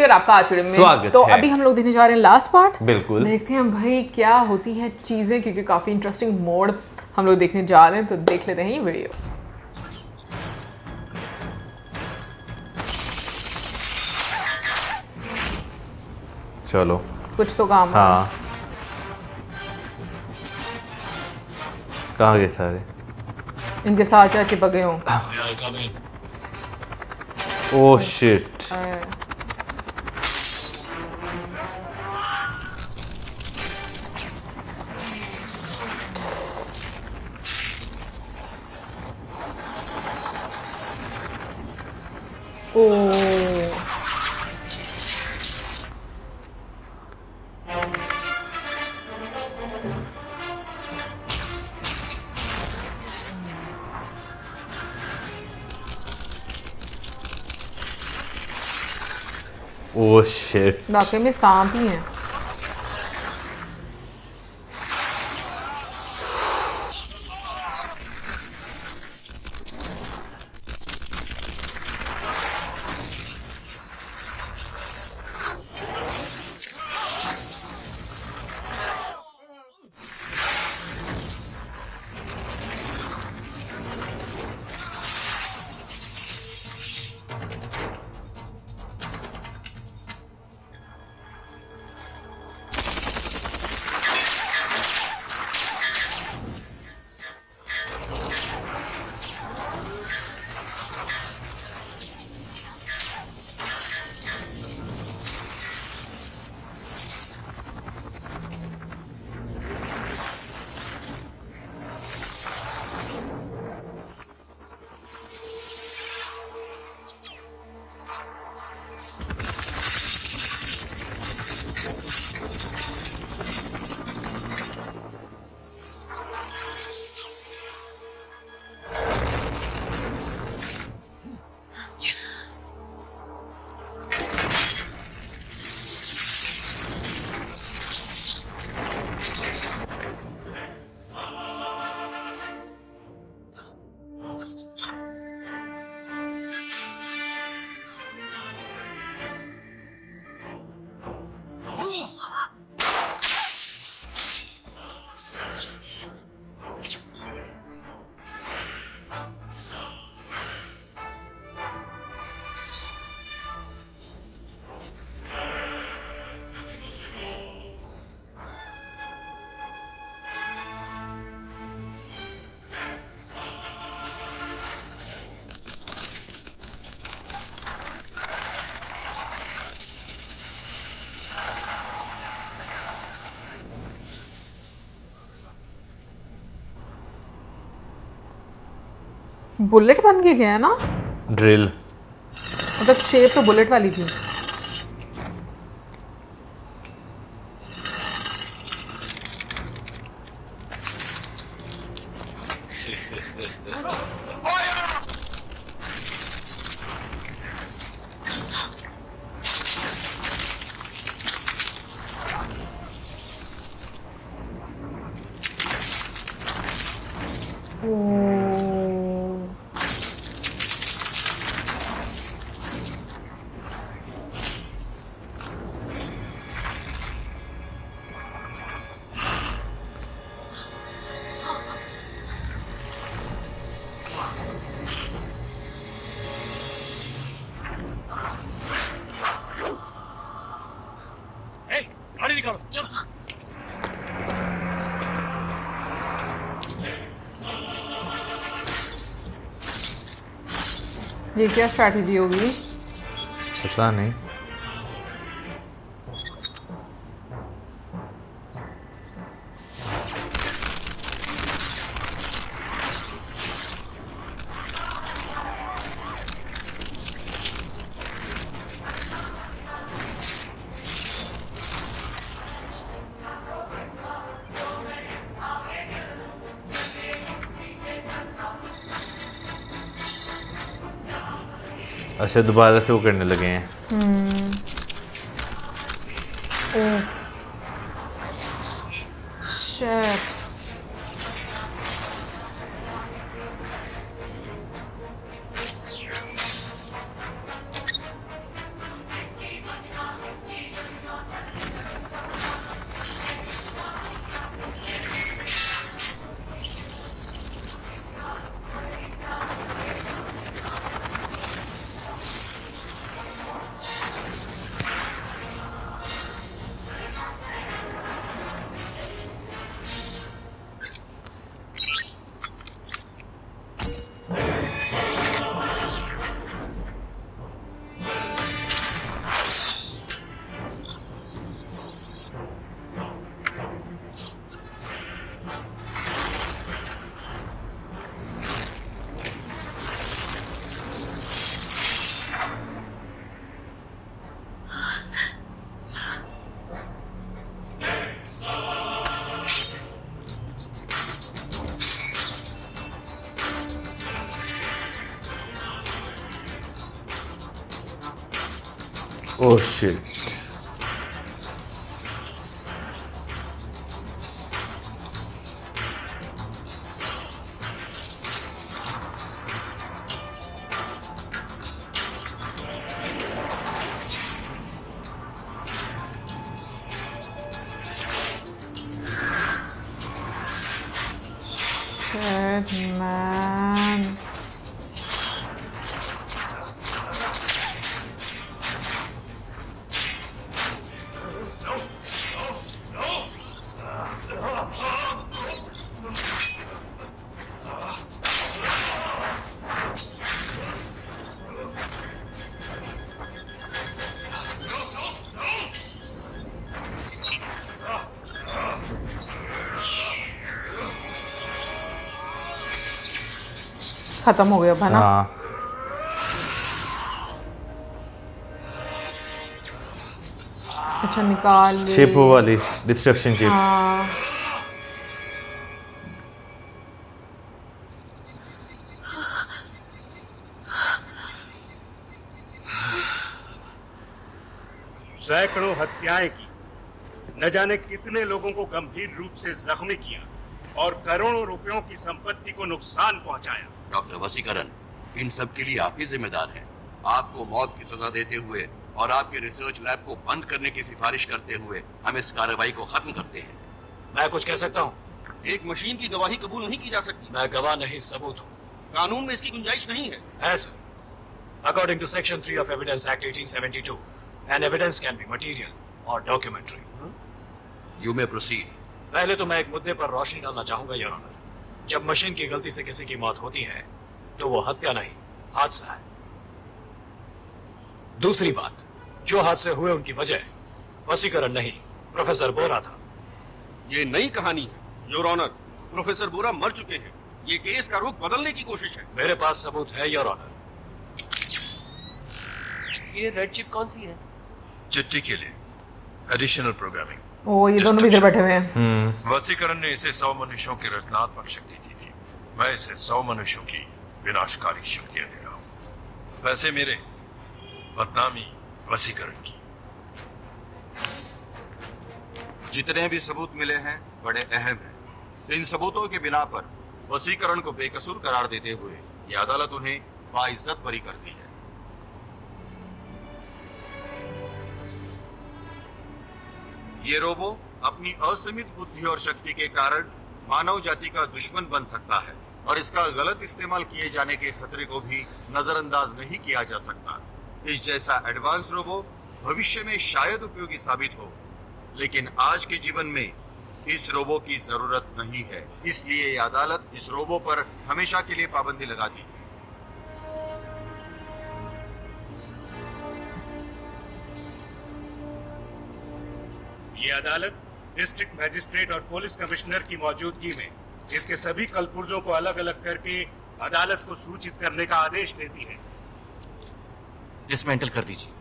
और आपका आज वीडियो में स्वागत तो है। अभी हम लोग देखने जा रहे हैं लास्ट पार्ट। बिल्कुल। देखते हैं भाई क्या होती हैं चीजें, क्योंकि काफी इंटरेस्टिंग मोड हम लोग देखने जा रहे हैं, तो देख लेते हैं ये वीडियो। चलो कुछ तो काम हाँ, कहाँ गए सारे? इनके साथ चाहे चिपक गए हों। Oh shit. Oh oh shit. वाकई में सांप ही हैं। बुलेट बन के गया ना, ड्रिल। मतलब शेप तो बुलेट वाली थी। ये क्या स्ट्रैटेजी होगी? पता नहीं। अच्छा दोबारा से वो करने लगे हैं। Shit. Oh shit. Shit, man. खत्म हो गया अब, है ना? हाँ अच्छा निकाल ले। शिप वो वाली डिस्ट्रक्शन शिप। हाँ सैकड़ों हत्याएं की, न जाने कितने लोगों को गंभीर रूप से जख्मी किया और करोड़ों रुपयों की संपत्ति को नुकसान पहुंचाया। डॉक्टर वसीकरण, इन सब के लिए आप ही जिम्मेदार हैं। आपको मौत की सजा देते हुए और आपके रिसर्च लैब को बंद करने की सिफारिश करते हुए हम इस कार्रवाई को खत्म करते हैं। मैं कुछ कह सकता हूँ? एक मशीन की गवाही कबूल नहीं की जा सकती। मैं गवाह नहीं, सबूत हूँ। कानून में इसकी गुंजाइश नहीं है। है sir. According to Section 3 of Evidence Act 1872, an evidence can be material or documentary. You may proceed. पहले तो मैं एक मुद्दे पर रोशनी डालना चाहूंगा योर ऑनर। जब मशीन की गलती से किसी की मौत होती है तो वो हत्या नहीं, हादसा है। दूसरी बात, जो हादसे हुए उनकी वजह वसीकरण नहीं, प्रोफेसर बोरा था। ये नई कहानी है योर ऑनर। प्रोफेसर बोरा मर चुके हैं। ये केस का रुख बदलने की कोशिश है। मेरे पास सबूत है योर ऑनर। ये रेड चिप कौन सी है? चिट्ठी के लिए एडिशनल प्रोग्रामिंग। ओ ये दोनों भी इधर बैठे हुए हैं। वसीकरण ने इसे 100 मनुष्यों की रचनात्मक शक्ति दी थी। मैं इसे 100 मनुष्यों की विनाशकारी शक्तियां दे रहा हूं। वैसे मेरे बदनामी वसीकरण की। जितने भी सबूत मिले हैं बड़े अहम हैं। इन सबूतों के बिना पर वसीकरण को बेकसूर करार देते हुए ये अदालत उन्हें बाइज्जत बरी करती है। ये रोबो अपनी असीमित बुद्धि और शक्ति के कारण मानव जाति का दुश्मन बन सकता है और इसका गलत इस्तेमाल किए जाने के खतरे को भी नजरअंदाज नहीं किया जा सकता। इस जैसा एडवांस रोबो भविष्य में शायद उपयोगी साबित हो, लेकिन आज के जीवन में इस रोबो की जरूरत नहीं है। इसलिए ये अदालत इस रोबो पर हमेशा के लिए पाबंदी लगाती है। ये अदालत डिस्ट्रिक्ट मैजिस्ट्रेट और पुलिस कमिश्नर की मौजूदगी में इसके सभी कलपुर्जों को अलग अलग करके अदालत को सूचित करने का आदेश देती है। डिसमेंटल कर दीजिए।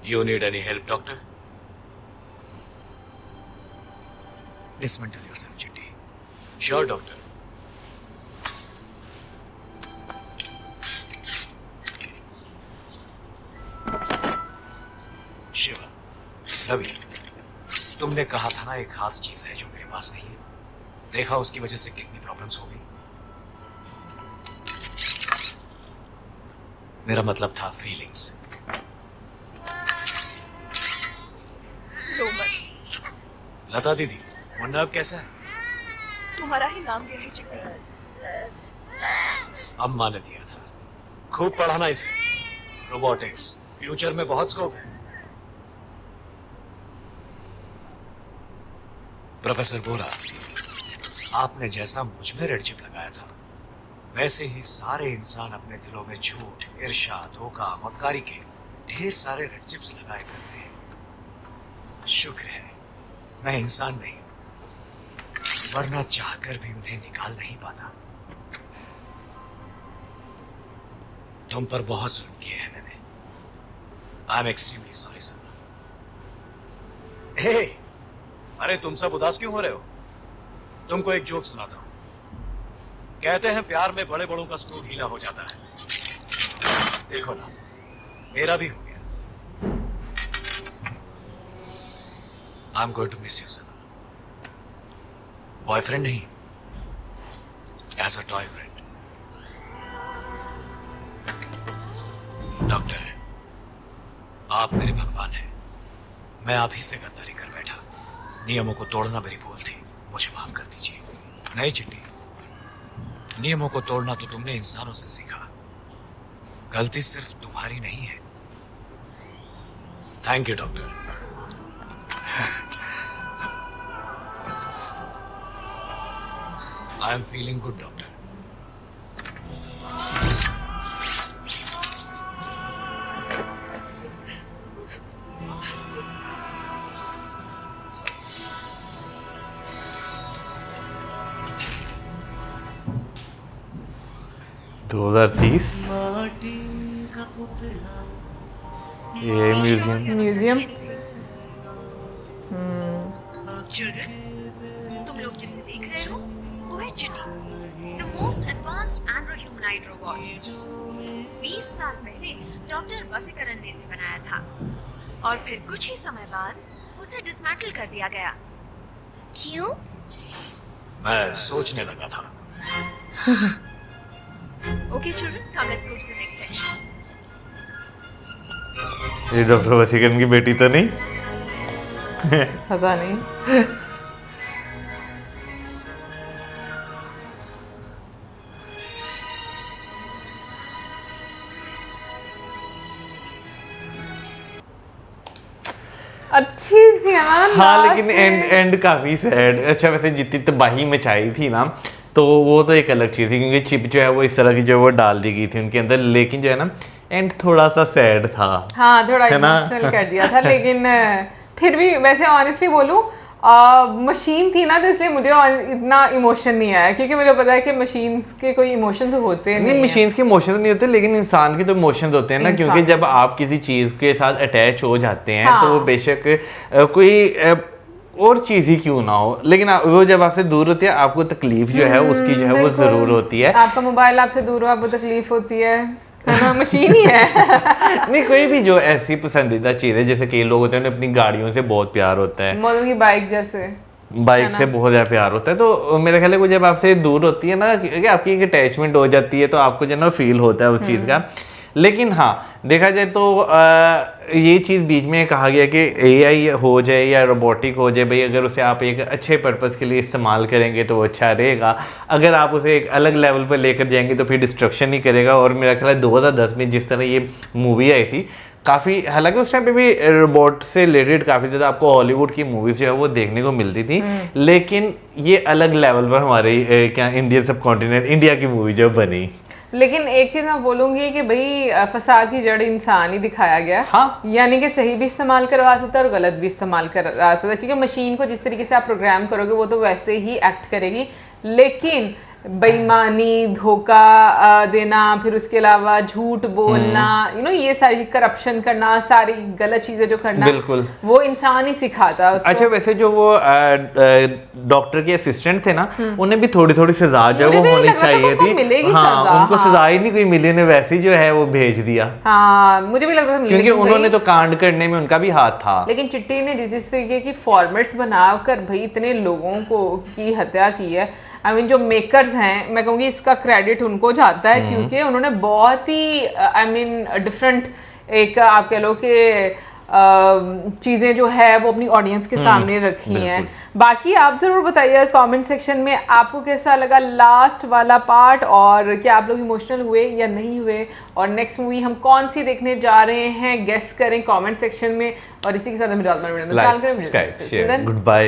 You need any help, doctor? Dismantle yourself, Chitti. Sure, doctor. Shiva, Ravi, तुमने कहा था ना एक खास चीज है जो मेरे पास नहीं है। देखा उसकी वजह से कितनी प्रॉब्लम्स हो गई। मेरा मतलब था फीलिंग्स। रो मत। लता दीदी, मुन्ना अब कैसा है? तुम्हारा ही नाम दिया है चिट्ठी। अम्मा ने दिया था। खूब पढ़ाना इसे। रोबोटिक्स फ्यूचर में बहुत स्कोप है। प्रोफेसर बोरा, आपने जैसा मुझ में रेड चिप लगाया था वैसे ही सारे इंसान अपने दिलों में झूठ, ईर्ष्या, धोखा, मक्कारी के ढेर सारे रेड चिप्स लगाए करते हैं। शुक्र है मैं इंसान नहीं, वरना चाहकर भी उन्हें निकाल नहीं पाता। तुम पर बहुत जुल्म किए हैं मैंने। I am extremely sorry sir. Hey, अरे तुम सब उदास क्यों हो रहे हो? तुमको एक जोक सुनाता हूं। कहते हैं प्यार में बड़े बड़ों का स्क्रू ढीला हो जाता है। देखो ना, मेरा भी हो गया। I am going to miss you Sana. Boyfriend नहीं, as a toy friend. Doctor, आप मेरे भगवान हैं। मैं आप ही से गद्दारी कर बैठा। नियमों को तोड़ना मेरी भूल थी, मुझे माफ कर दीजिए। नहीं चिट्टी, नियमों को तोड़ना तो तुमने इंसानों से सीखा, गलती सिर्फ तुम्हारी नहीं है। Thank you doctor. I am feeling good doctor. दो 2030 ये म्यूजियम चिल्ड्रन, तुम लोग जिसे देख रहे हो वो है Chitti, the most advanced andro humanoid robot. 20 साल पहले डॉक्टर वसीकरण ने इसे बनाया था और फिर कुछ ही समय बाद उसे डिसमेंटल कर दिया गया। क्यों? मैं सोचने लगा था। Okay, children, come let's go to the next section. ये डॉक्टर वसीकरण की बेटी तो नहीं? पता नहीं। अच्छी थी ना। हाँ लेकिन एंड काफी सैड। अच्छा वैसे जितनी तबाही मचाई थी ना तो वो तो एक अलग चीज़ थी, क्योंकि चिप जो है वो इस तरह की जो है वो डाल दी गई थी उनके अंदर, लेकिन जो है ना एंड थोड़ा सा सैड था। हाँ थोड़ा इमोशनल कर दिया था, लेकिन फिर भी वैसे ऑनेस्टली बोलूँ मशीन थी ना तो इसलिए मुझे इतना इमोशन नहीं आया, क्योंकि मुझे पता है कि मशीन्स के कोई इमोशंस होते नहीं। मशीन्स के इमोशंस नहीं होते, लेकिन इंसान के तो इमोशंस होते हैं ना, क्योंकि जब आप किसी चीज़ के साथ अटैच हो जाते हैं तो वो बेशक कोई और चीज़ ही क्यों ना हो, लेकिन वो जब आपसे दूर होती है आपको तकलीफ जो है उसकी जो है वो ज़रूर होती है। आपका मोबाइल आपसे दूर हो आपको तकलीफ होती है ना, मशीन ही है। नहीं कोई भी जो ऐसी पसंदीदा चीज़ है, जैसे कई लोग होते हैं उन्हें अपनी गाड़ियों से बहुत प्यार होता है, मतलब की बाइक जैसे बाइक से बहुत ज़्यादा प्यार होता है, तो मेरे ख्याल है वो जब आपसे दूर होती है ना कि आपकी एक अटैचमेंट हो जाती है तो आपको जो ना फील होता है उस चीज़ का। लेकिन हाँ देखा जाए तो ये चीज़ बीच में कहा गया कि एआई हो जाए या रोबोटिक हो जाए, भाई अगर उसे आप एक अच्छे पर्पस के लिए इस्तेमाल करेंगे तो वो अच्छा रहेगा, अगर आप उसे एक अलग लेवल पर लेकर जाएंगे तो फिर डिस्ट्रक्शन ही करेगा। और मेरा ख्याल है 2010 में जिस तरह ये मूवी आई थी काफ़ी, हालांकि उस टाइम पे भी रोबोट से रिलेटेड काफ़ी ज़्यादा आपको हॉलीवुड की मूवीज़ जो है वो देखने को मिलती थी, लेकिन ये अलग लेवल पर हमारे क्या इंडियन सब कॉन्टिनेंट इंडिया की मूवी जो बनी। लेकिन एक चीज़ मैं बोलूँगी कि भाई फसाद की जड़ इंसान ही दिखाया गया। हाँ। यानी कि सही भी इस्तेमाल करवा सकता है और गलत भी इस्तेमाल करवा सकता है, क्योंकि मशीन को जिस तरीके से आप प्रोग्राम करोगे वो तो वैसे ही एक्ट करेगी, लेकिन बेईमानी, धोखा देना, फिर उसके अलावा झूठ बोलना, ये सारी करप्शन करना, सारी गलत चीजें जो करना, बिल्कुल वो इंसान ही सिखाता है। अच्छा वैसे जो वो डॉक्टर के असिस्टेंट थे ना उन्हें भी थोड़ी थोड़ी सजा जो वो होनी चाहिए थी। हाँ उनको सजा ही नहीं कोई मिली, ने वैसे जो है वो भेज दिया। हाँ मुझे भी लगता था क्योंकि उन्होंने तो कांड करने में उनका भी हाथ था। लेकिन चिट्टी ने जिस तरीके की फॉर्मेट्स बनाकर भाई इतने लोगों को की हत्या की है, आई मीन जो मेकर्स हैं मैं कहूँगी इसका क्रेडिट उनको जाता है, क्योंकि उन्होंने बहुत ही आई मीन डिफरेंट एक आप कह लो कि चीज़ें जो है वो अपनी ऑडियंस के सामने रखी हैं। बाकी आप ज़रूर बताइए कमेंट सेक्शन में आपको कैसा लगा लास्ट वाला पार्ट, और क्या आप लोग इमोशनल हुए या नहीं हुए, और नेक्स्ट मूवी हम कौन सी देखने जा रहे हैं गेस करें कमेंट सेक्शन में। और इसी के साथ हम गुड बाय।